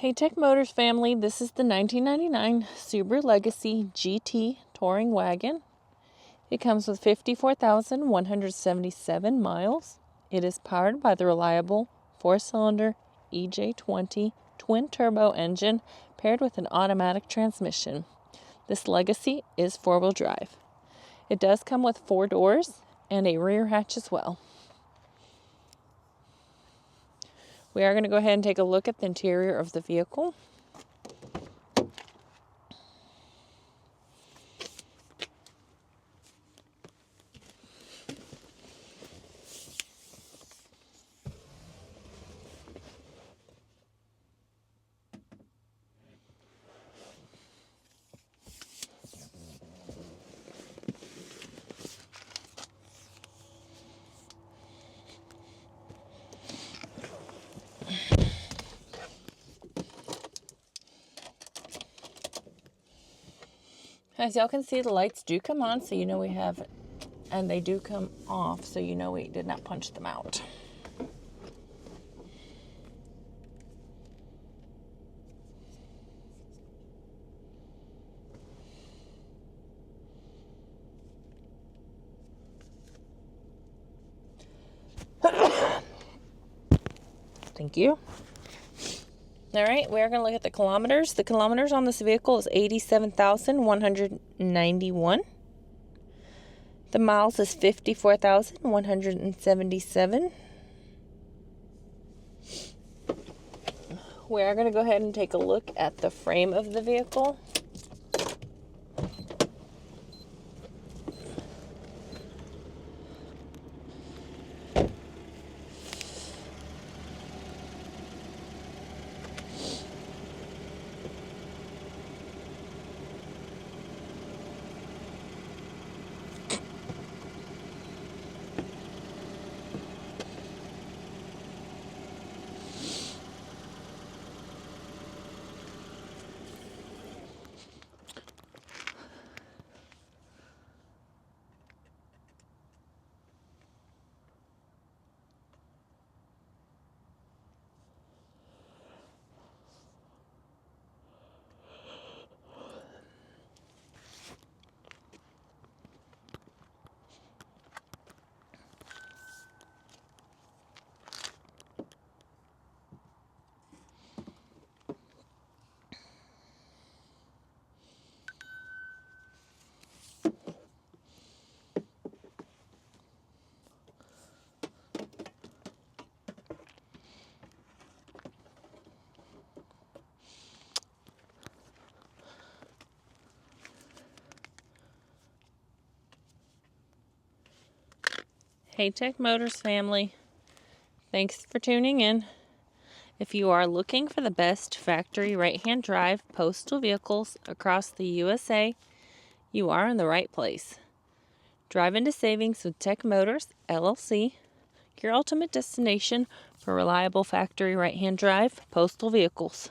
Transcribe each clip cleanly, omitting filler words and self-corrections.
Hey Tech Motors family, this is the 1999 Subaru Legacy GT Touring Wagon. It comes with 54,177 miles. It is powered by the reliable 4-cylinder EJ20 twin-turbo engine paired with an automatic transmission. This Legacy is 4-wheel drive. It does come with 4 doors and a rear hatch as well. We are going to go ahead and take a look at the interior of the vehicle. As y'all can see, the lights do come on, so you know we have, and they do come off, so you know we did not punch them out. Thank you. All right, we are going to look at the kilometers. The kilometers on this vehicle is 87,191. The miles is 54,177. We are going to go ahead and take a look at the frame of the vehicle. Hey Tech Motors family, thanks for tuning in. If you are looking for the best factory right-hand drive postal vehicles across the USA, you are in the right place. Drive into savings with Tech Motors, LLC, your ultimate destination for reliable factory right-hand drive postal vehicles.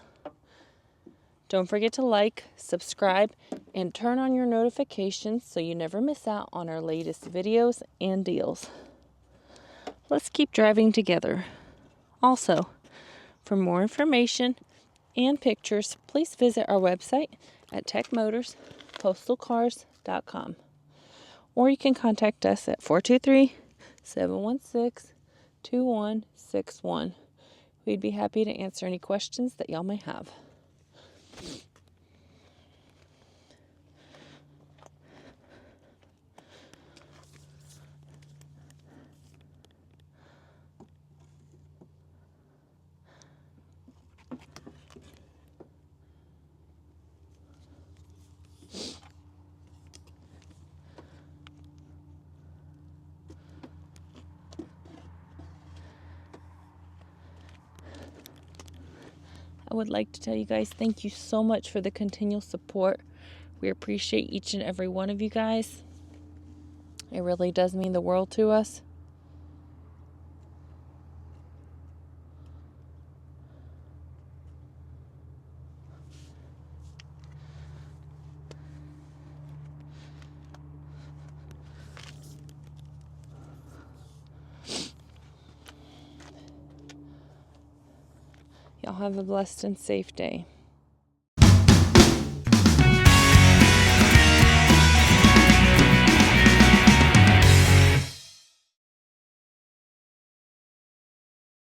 Don't forget to like, subscribe, and turn on your notifications so you never miss out on our latest videos and deals. Let's keep driving together. Also, for more information and pictures, please visit our website at techmotorspostalcars.com. Or you can contact us at 423-716-2161. We'd be happy to answer any questions that y'all may have. I would like to tell you guys thank you so much for the continual support. We appreciate each and every one of you guys. It really does mean the world to us. Y'all have a blessed and safe day.